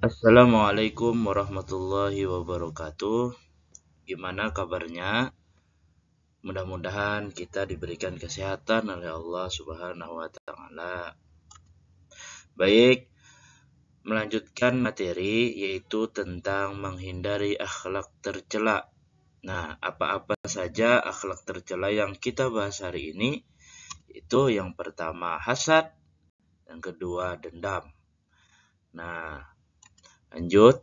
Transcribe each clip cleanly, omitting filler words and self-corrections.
Assalamualaikum warahmatullahi wabarakatuh. Gimana kabarnya? Mudah-mudahan kita diberikan kesehatan oleh Allah Subhanahu wa taala. Baik, melanjutkan materi yaitu tentang menghindari akhlak tercela. Nah, apa-apa saja akhlak tercela yang kita bahas hari ini? Itu yang pertama hasad, yang kedua dendam. Nah, lanjut.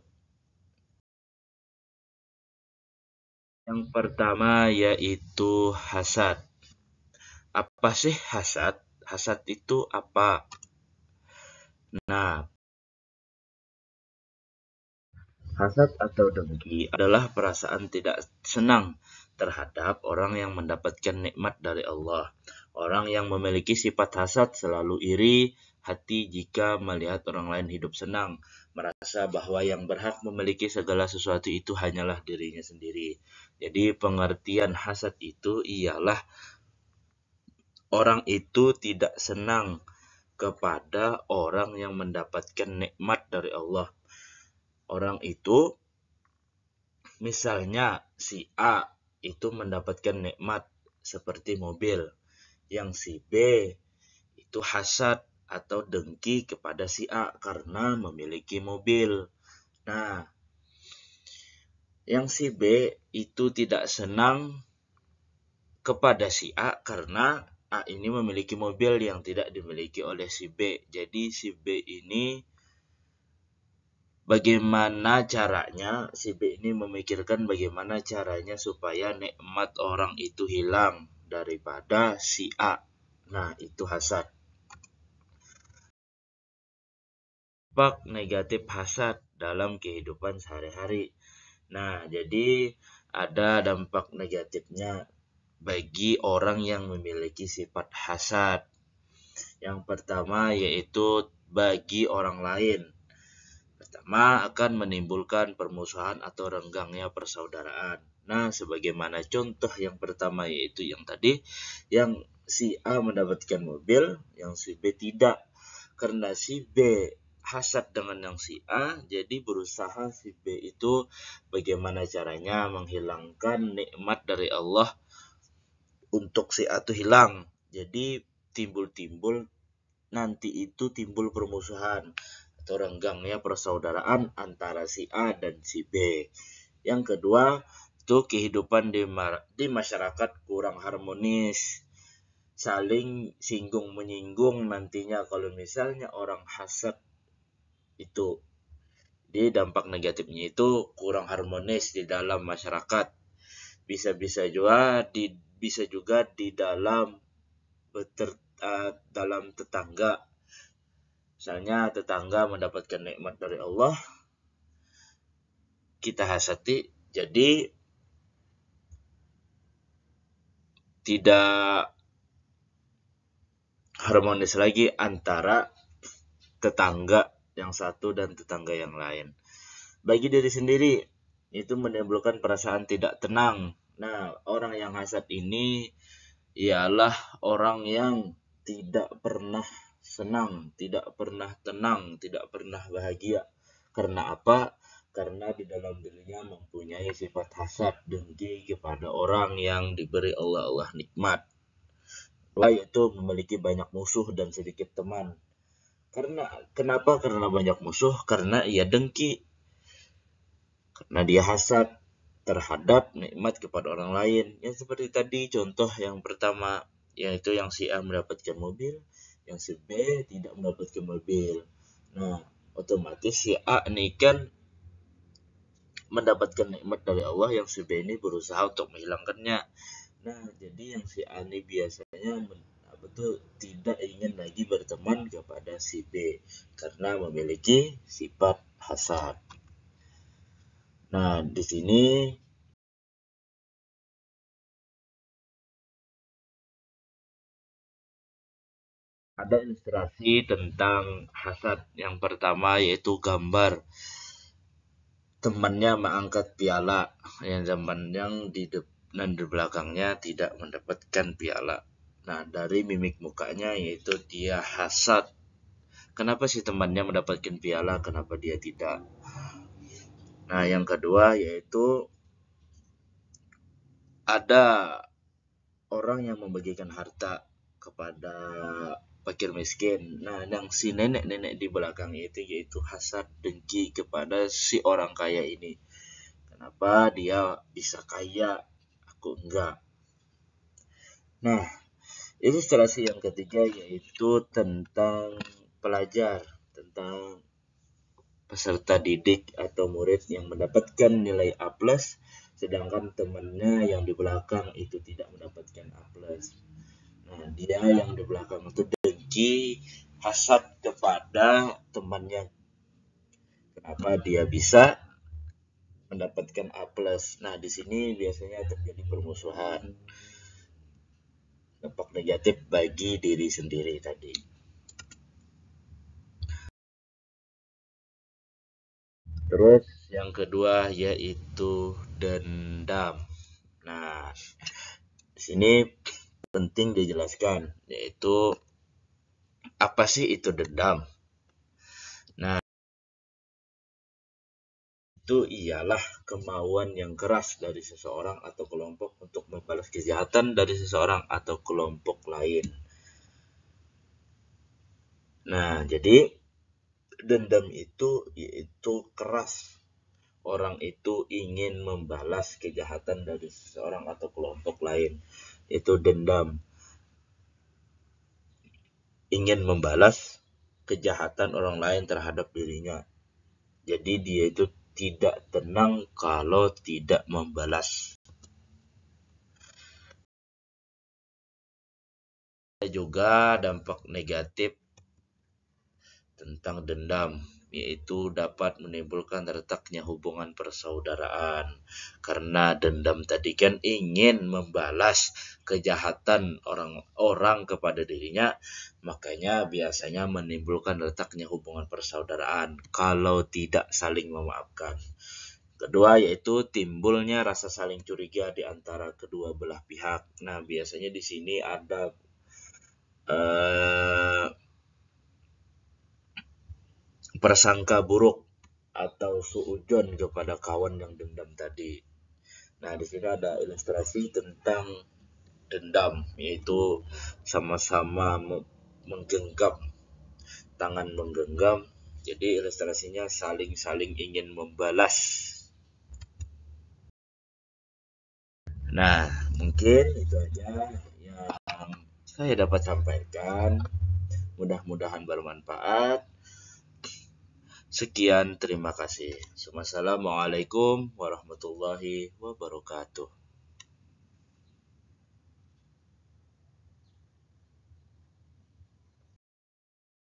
Yang pertama yaitu hasad. Apa sih hasad? Hasad itu apa? Nah, hasad atau dengki adalah perasaan tidak senang terhadap orang yang mendapatkan nikmat dari Allah. Orang yang memiliki sifat hasad selalu iri hati jika melihat orang lain hidup senang, merasa bahwa yang berhak memiliki segala sesuatu itu hanyalah dirinya sendiri. Jadi pengertian hasad itu ialah orang itu tidak senang kepada orang yang mendapatkan nikmat dari Allah. Orang itu, misalnya si A itu mendapatkan nikmat seperti mobil, yang si B itu hasad atau dengki kepada si A karena memiliki mobil. Nah, yang si B itu tidak senang kepada si A karena A ini memiliki mobil yang tidak dimiliki oleh si B. Jadi si B ini bagaimana caranya si B ini memikirkan bagaimana caranya supaya nikmat orang itu hilang daripada si A. Nah, itu hasad. Dampak negatif hasad dalam kehidupan sehari-hari. Nah, jadi ada dampak negatifnya bagi orang yang memiliki sifat hasad. Yang pertama yaitu bagi orang lain. Pertama, akan menimbulkan permusuhan atau renggangnya persaudaraan. Nah, sebagaimana contoh yang pertama yaitu yang tadi, yang si A mendapatkan mobil, yang si B tidak. Karena si B hasad dengan yang si A, jadi berusaha si B itu bagaimana caranya menghilangkan nikmat dari Allah untuk si A itu hilang. Jadi timbul-timbul nanti itu timbul permusuhan atau renggangnya persaudaraan antara si A dan si B. Yang kedua, itu kehidupan di masyarakat kurang harmonis, saling singgung menyinggung nantinya kalau misalnya orang hasad itu. Di dampak negatifnya itu kurang harmonis di dalam masyarakat. Bisa juga di dalam dalam tetangga. Misalnya tetangga mendapatkan nikmat dari Allah, kita hasati, jadi tidak harmonis lagi antara tetangga yang satu dan tetangga yang lain. Bagi diri sendiri, itu menimbulkan perasaan tidak tenang. Nah, orang yang hasad ini ialah orang yang tidak pernah senang, tidak pernah tenang, tidak pernah bahagia. Karena apa? Karena di dalam dirinya mempunyai sifat hasad, dengki kepada orang yang diberi Allah nikmat. Yaitu memiliki banyak musuh dan sedikit teman. Kenapa? Karena banyak musuh, karena ia dengki. Karena dia hasad terhadap nikmat kepada orang lain. Yang seperti tadi contoh yang pertama, yaitu yang si A mendapatkan mobil, yang si B tidak mendapatkan mobil. Nah, otomatis si A ini kan mendapatkan nikmat dari Allah, yang si B ini berusaha untuk menghilangkannya. Nah, jadi yang si A ini biasanya tidak ingin lagi berteman kepada si B karena memiliki sifat hasad. Nah, di sini ada ilustrasi tentang hasad. Yang pertama yaitu gambar temannya mengangkat piala, yang di belakangnya tidak mendapatkan piala. Nah, dari mimik mukanya yaitu dia hasad kenapa si temannya mendapatkan piala, kenapa dia tidak. Nah, yang kedua yaitu ada orang yang membagikan harta kepada fakir miskin. Nah, yang si nenek-nenek di belakang itu yaitu hasad, dengki kepada si orang kaya ini. Kenapa dia bisa kaya, aku enggak. Nah, ilustrasi yang ketiga yaitu tentang pelajar, tentang peserta didik atau murid yang mendapatkan nilai A+, sedangkan temannya yang di belakang itu tidak mendapatkan A+. Nah, dia yang di belakang itu dengki, hasad kepada temannya. Kenapa dia bisa mendapatkan A+. Nah, di sini biasanya terjadi permusuhan. Dampak negatif bagi diri sendiri tadi. Terus yang kedua yaitu dendam. Nah, di sini penting dijelaskan yaitu apa sih itu dendam? Nah, itu ialah kemauan yang keras dari seseorang atau kelompok untuk membalas kejahatan dari seseorang atau kelompok lain. Nah, jadi dendam itu yaitu keras. Orang itu ingin membalas kejahatan dari seseorang atau kelompok lain. Itu dendam. Ingin membalas kejahatan orang lain terhadap dirinya. Jadi dia itu tidak tenang kalau tidak membalas. Ada juga dampak negatif tentang dendam, yaitu dapat menimbulkan retaknya hubungan persaudaraan. Karena dendam tadi kan ingin membalas kejahatan orang kepada dirinya, makanya biasanya menimbulkan retaknya hubungan persaudaraan kalau tidak saling memaafkan. Kedua yaitu timbulnya rasa saling curiga di antara kedua belah pihak. Nah, biasanya di sini ada prasangka buruk atau suudzon kepada kawan yang dendam tadi. Nah, di sini ada ilustrasi tentang dendam, yaitu sama-sama menggenggam, tangan menggenggam. Jadi ilustrasinya saling-saling ingin membalas. Nah, mungkin itu aja yang saya dapat sampaikan. Mudah-mudahan bermanfaat. Sekian, terima kasih. Wassalamualaikum warahmatullahi wabarakatuh.